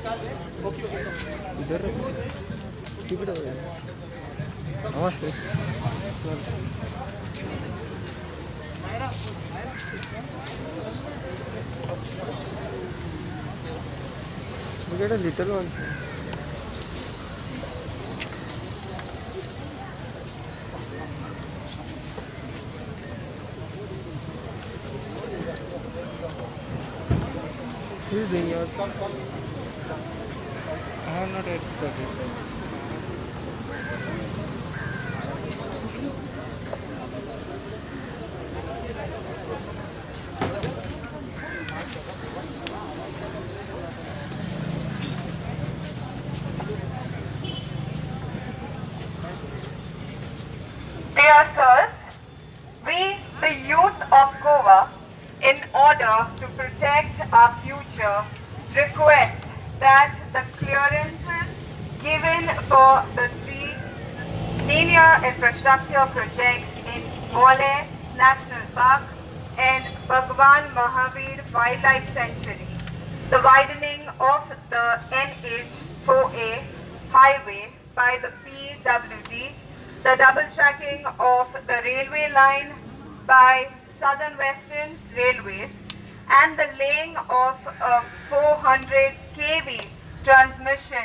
इधर टिकट हो गया नमस्ते we get a little one. He's doing your. I have not yet started. Dear sirs, we, the youth of Goa, in order to protect our future, request that the clearances given for the three linear infrastructure projects in Mole National Park and Bhagwan Mahavir Wildlife Sanctuary, the widening of the NH4A highway by the PWD, the double tracking of the railway line by Southern Western Railways, and the laying of a 400 kV transmission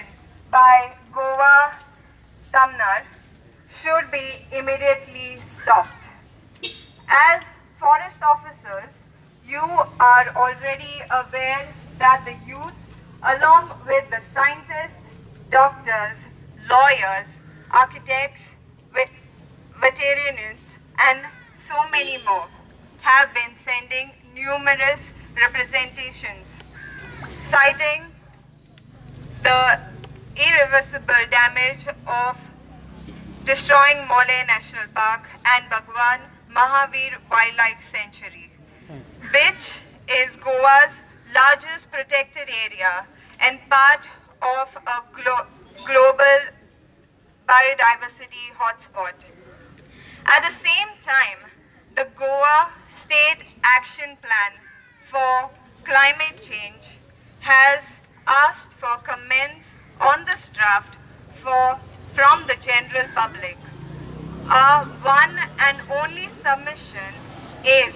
by Goa Tamnar should be immediately stopped. As forest officers, you are already aware that the youth, along with the scientists, doctors, lawyers, architects, veterinarians, and so many more, have been sending numerous representations citing the irreversible damage of destroying Mole National Park and Bhagwan Mahavir Wildlife Sanctuary, which is Goa's largest protected area and part of a global biodiversity hotspot. At the same time, the Goa State Action Plan for Climate Change has asked for comments on this draft from the general public. Our one and only submission is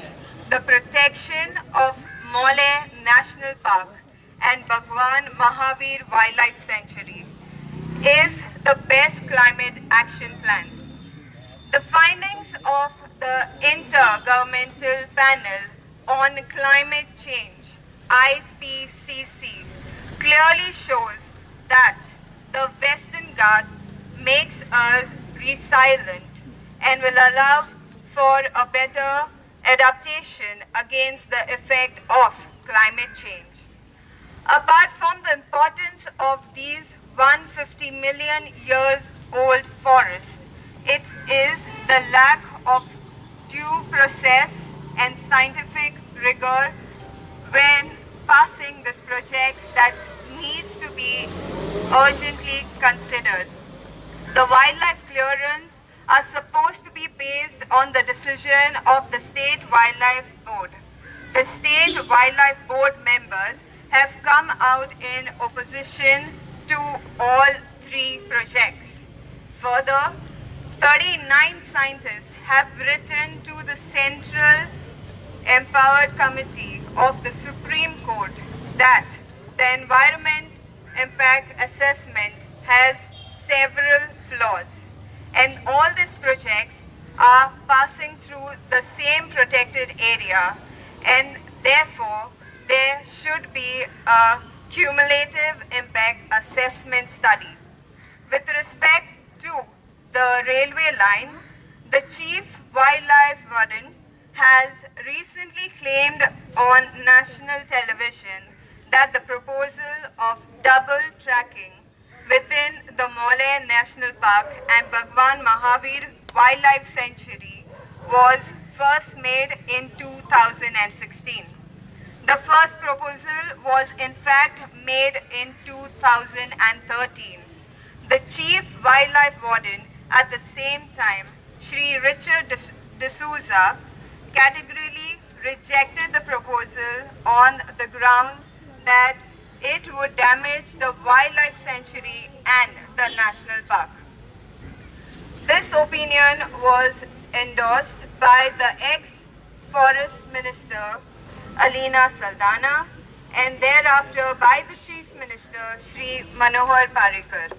the protection of Mole National Park and Bhagwan Mahavir Wildlife Sanctuary is the best climate action plan. The findings of the Intergovernmental Panel on Climate Change, IPCC, clearly shows that the Western Ghats makes us resilient and will allow for a better adaptation against the effect of climate change. Apart from the importance of these 150 million years old forests, it is the lack of due process and scientific rigor when passing this project that needs to be urgently considered. The wildlife clearance are supposed to be based on the decision of the State Wildlife Board. The State Wildlife Board members have come out in opposition to all three projects. Further, 39 scientists have written to the Central Empowered Committee of the Supreme Court that the environment impact assessment has several flaws, and all these projects are passing through the same protected area, and therefore there should be a cumulative impact assessment study. With respect to the railway line, the Chief Wildlife Warden has recently claimed on national television that the proposal of double tracking within the Mole National Park and Bhagwan Mahavir Wildlife Sanctuary was first made in 2016. The first proposal was in fact made in 2013. The Chief Wildlife Warden at the same time, Shri Richard D'Souza, categorically rejected the proposal on the grounds that it would damage the wildlife sanctuary and the national park. This opinion was endorsed by the ex-Forest Minister Alina Saldana and thereafter by the Chief Minister Shri Manohar Parrikar.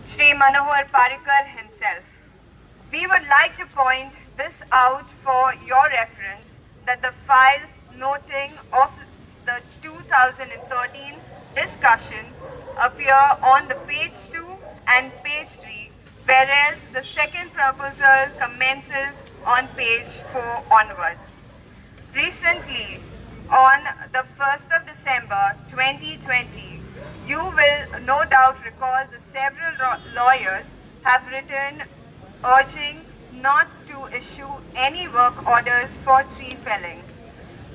Shri Manohar Parrikar himself. We would like to point this out for your reference that the file noting of the 2013 discussion appear on the page 2 and page 3, whereas the second proposal commences on page 4 onwards. Recently, on the 1st of December 2020, you will no doubt recall the several lawyers have written urging not to issue any work orders for tree felling.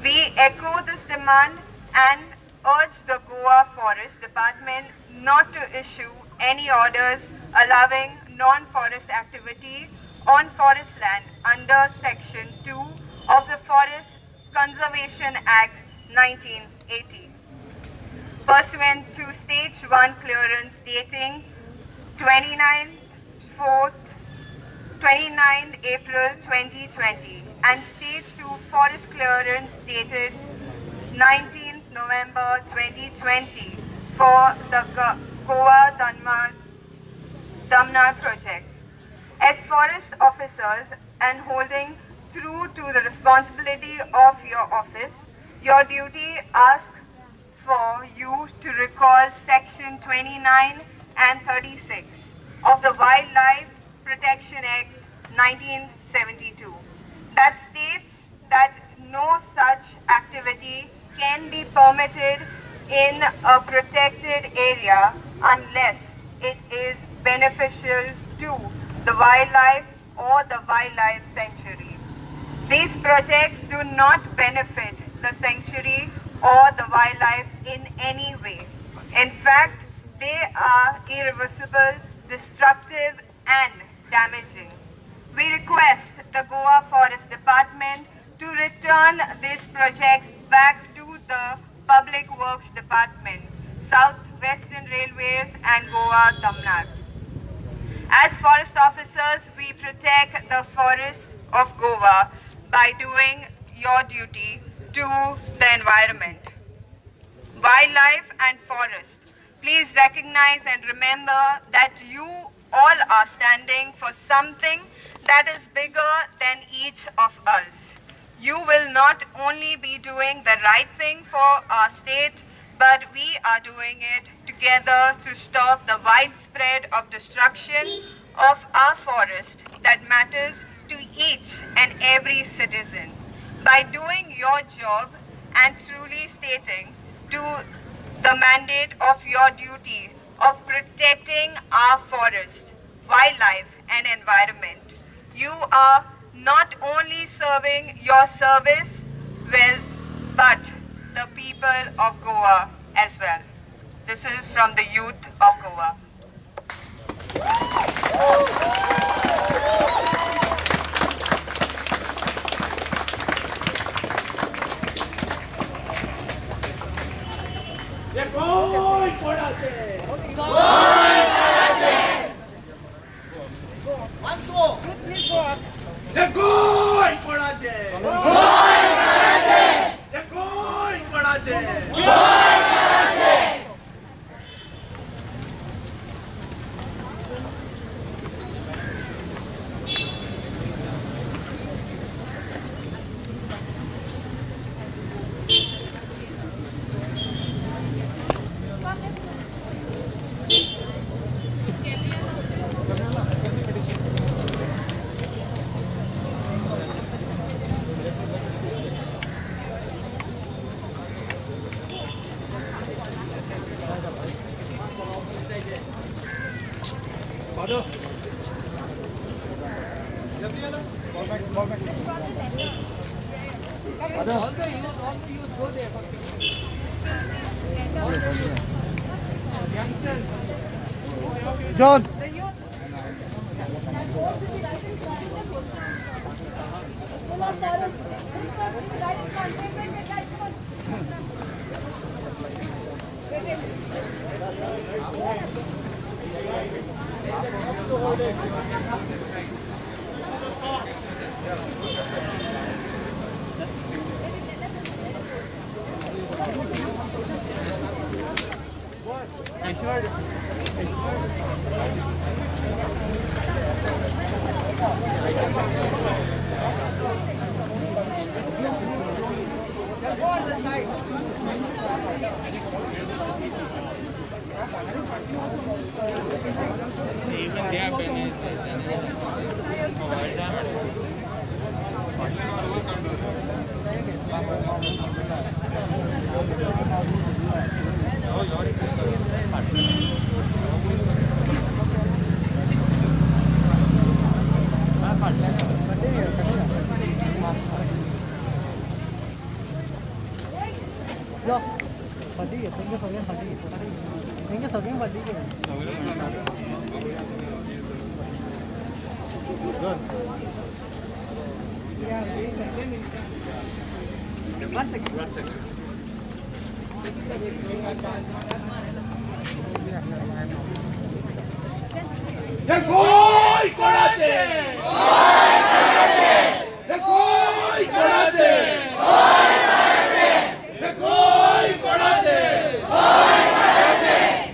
We echo this demand and urge the Goa Forest Department not to issue any orders allowing non-forest activity on forest land under Section 2 of the Forest Conservation Act 1980. Pursuant to Stage 1 clearance dating 29 April 2020 and Stage 2 forest clearance dated 19th November 2020 for the Goa Damnar project. As forest officers and holding true to the responsibility of your office, your duty asks for you to recall Section 29 and 36 of the Wildlife Protection Act 1972 that states that no such activity can be permitted in a protected area unless it is beneficial to the wildlife or the wildlife sanctuary. These projects do not benefit the sanctuary or the wildlife in any way. In fact, they are irreversible, destructive and damaging. We request the Goa Forest Department to return these projects back to the Public Works Department, South Western Railways and Goa Damnar. As forest officers, we protect the forests of Goa by doing your duty to the environment. Wildlife and forest, please recognize and remember that you all are standing for something that is bigger than each of us. You will not only be doing the right thing for our state, but we are doing it together to stop the widespread of destruction of our forest that matters to each and every citizen. By doing your job and truly stating to the mandate of your duty of protecting our forest, wildlife and environment, you are not only serving your service well, but the people of Goa as well. This is from the youth of Goa. John. Even they have been Lo, pati ya, tengo sogen pati. Tengo sogen pati ke. Good. One second. हे कोई कोणाचे हे कोई कोणाचे हे कोई कोणाचे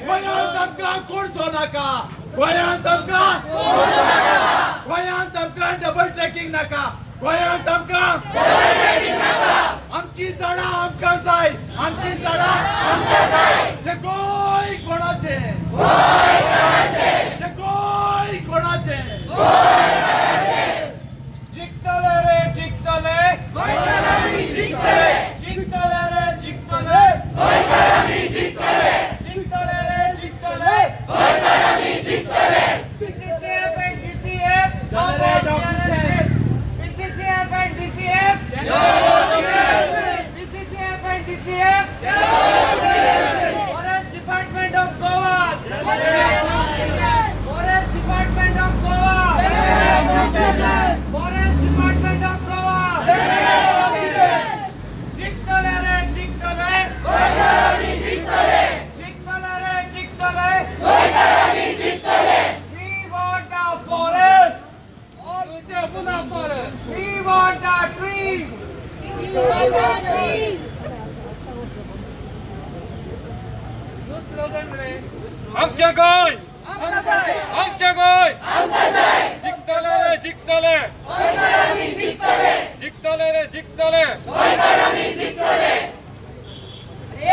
गोंयांत आमकां कोणसो नाका गोंयांत आमकां डबल ट्रॅकिंग नाका गोंयांत आमकां आमची झाडां आमकां जाय हे कोई कोणाचे हे कोई कोणाचे जिंकतले रे जिंकतले गोंयकारांनी जिंकतले जिंकतले रे जिंकतले गोंयकारांनी जिंकतले जिंकतले रे जिंकतले गोंयकारांनी जिंकतले PCCF and DCF PCCF and DCF PCCF and DCF Forest Department of Goa Forest Department of Goa Forest Department of Goa जिंकतले रे जिंकतले गोंयकारांनी जिंकतले जिंकतले रे जिंकतले गोंयकारांनी जिंकतले We want our forest We want our trees आमच्या गोंय जिंकतले रे जिंकतले जिंकतले रे जिंकतले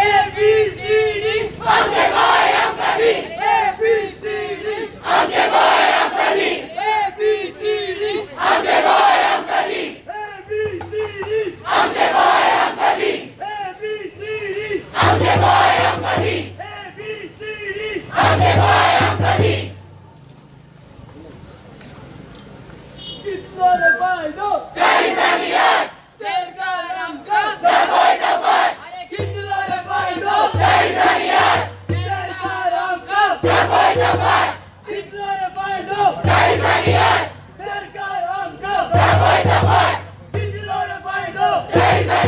ABCD आमचे गोंय आमकां दी ABCD आमचे गोंय आमकां दी ABCD आमचे गोंय आमकां दी ABCD आमचे गोंय आमकां दी ABCD आमचे गोंय आमकां दी ABCD आमचे गोंय आमकां दी कितलो रे फायदो 40 लाख सरकार आमकां दाखयता फाट कितलो रे फायदो 40 लाख सरकार आमकां दाखयता फाट कितलो रे फायदो 40 लाख सरकार आमकां दाखयता फाट कितलो रे फायदो 40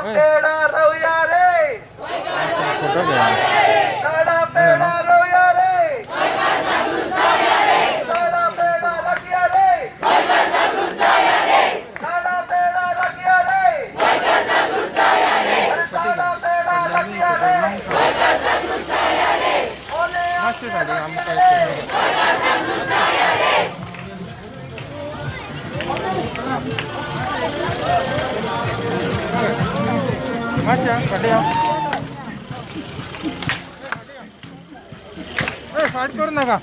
पेड़ा रोया रे साड़ा पेड़ा रोया रे साड़ा पेड़ा रखिया रे साड़ा पेड़ा रखिया रे साड़ा पेड़ा रखिया रे अच्छा कटे फाट करू नका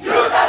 You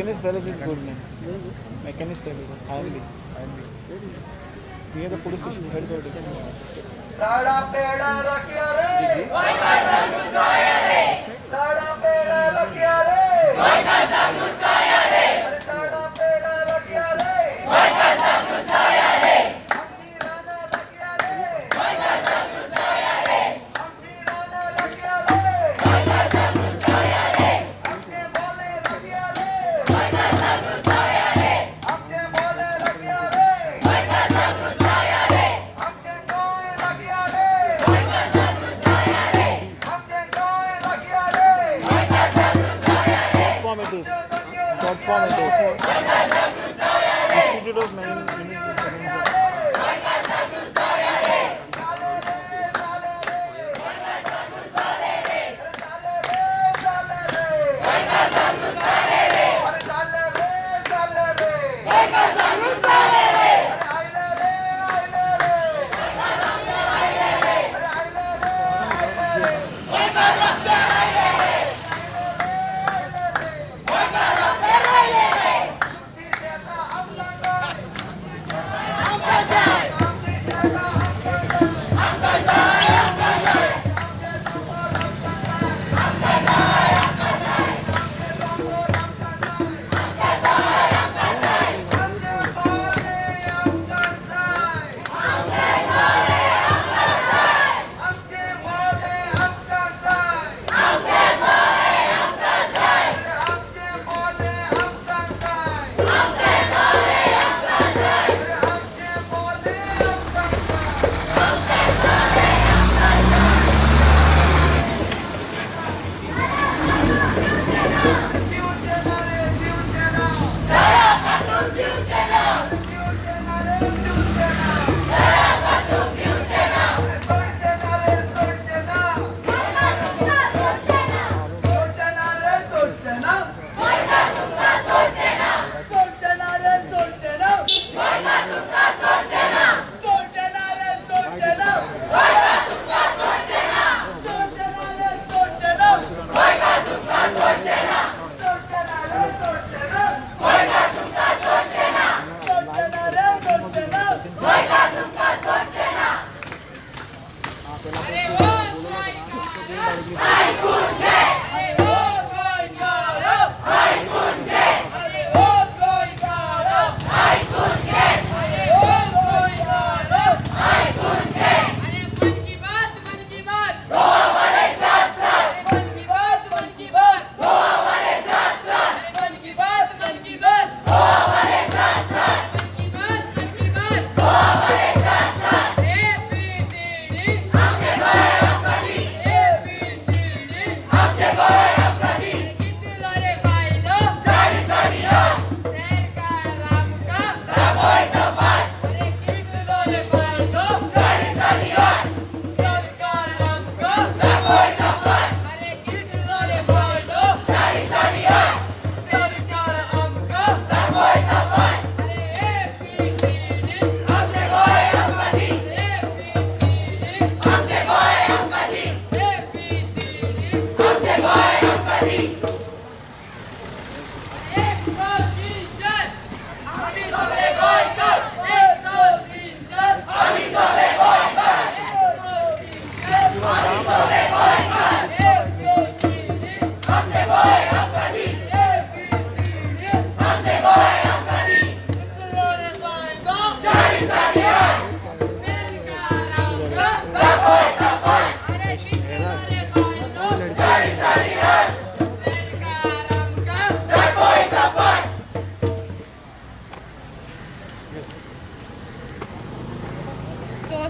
Mechanist Palace is good name. Mechanist Palace. IMB. Near the police station headquarters. साड़ा पेड़ा रखिया रे कोई का जागुसाया रे साड़ा पेड़ा रखिया रे कोई का जागुसाया रे साड़ा पेड़ा रखिया रे कोई का जागुसाया रे हमनी राना रखिया रे कोई का जागुसाया रे हमनी राना रखिया रे कोई का जागुसाया रे हमने बोले रखिया रे कोई का जागुसाया रे हमने बोले रखिया रे कोई का जागुसाया रे हमने कोई रखिया रे कोई का जागुसाया रे हमने कोई रखिया रे कोई का जागुसाया रे Form it is. Short form it is. Institute of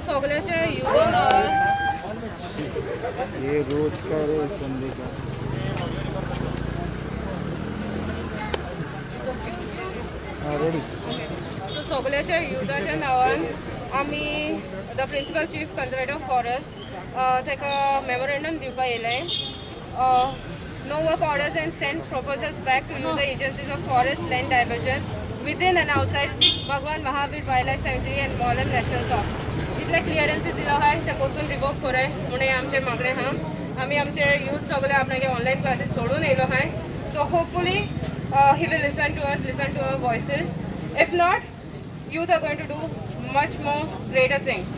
सगळ्याचे युजन ये रोज का रोज संडे का रेडी सो सगळ्याचे युजाच्या नावान आमी the principal chief conservator of forest ताका मेमोरेंडम दिवपा येयलें no work orders and send proposals back to user agencies of forest land diversion within and outside Bhagwan Mahavir Wildlife Sanctuary and Molam National Park. इतले clearances दिलो आहाय ते परतून revoke कराय म्हणून आमचे मागणे आहा आमी आमचे यूथ सगळे आपणागे ऑनलायन क्लासीस सोडून येयलो आहाय so hopefully he will listen to us, listen to our voices. If not, youth are going to do much more greater things.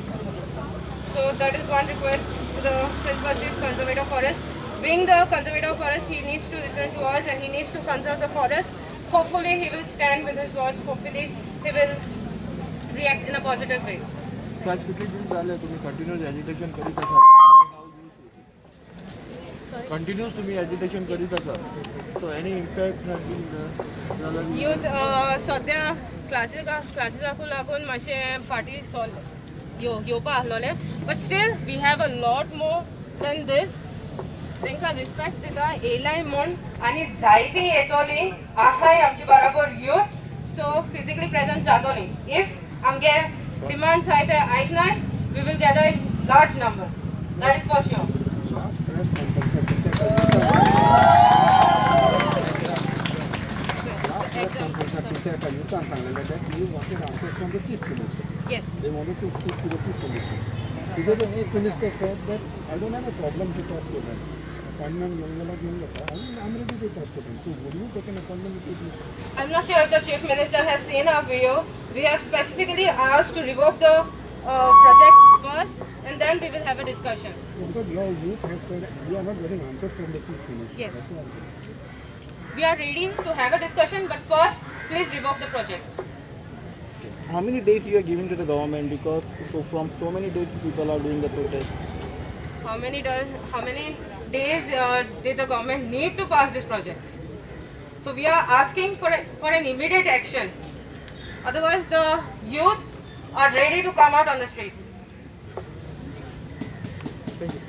So that is one request to the Principal Chief Conservator of Forest. Being the Conservator of Forest, he needs to listen to us and he needs to conserve the forest. Hopefully he will stand with his words. Hopefully he will react in a positive way. So आज किती दिन झाले तुम्ही continuous agitation करीत आहात? Continuous तुम्ही agitation करीत आहात. So any impact has been Youth सध्या क्लासेसाक लागून मातशें फाटी येवपा आसलोलें. But still we have a lot more than this. तांकां रिस्पेक्ट दिता येयलाय म्हूण आनी जायतीं येतोलीं आहाय आमचे बराबर youth. So physically present जातोलीं. If आमगे demands आहाय ते आयकनाय, we will gather in large numbers. That is for sure. Yes. They wanted to speak to the Chief Minister. Because the Chief Minister said that I don't have a problem to talk to them. Appointment, I'm ready to talk to them. So would you take an appointment with the Chief Minister? I'm not sure if the Chief Minister has seen our video. We have specifically asked to revoke the projects first and then we will have a discussion. Because your youth have said we are not getting answers from the Chief Minister. Yes. That's what I'm saying. We are ready to have a discussion, but first, please revoke the projects. how many days you are giving to the government, because from so many days people are doing the protest? How many days did the government need to pass this project? So we are asking for an immediate action. Otherwise, the youth are ready to come out on the streets. Thank you.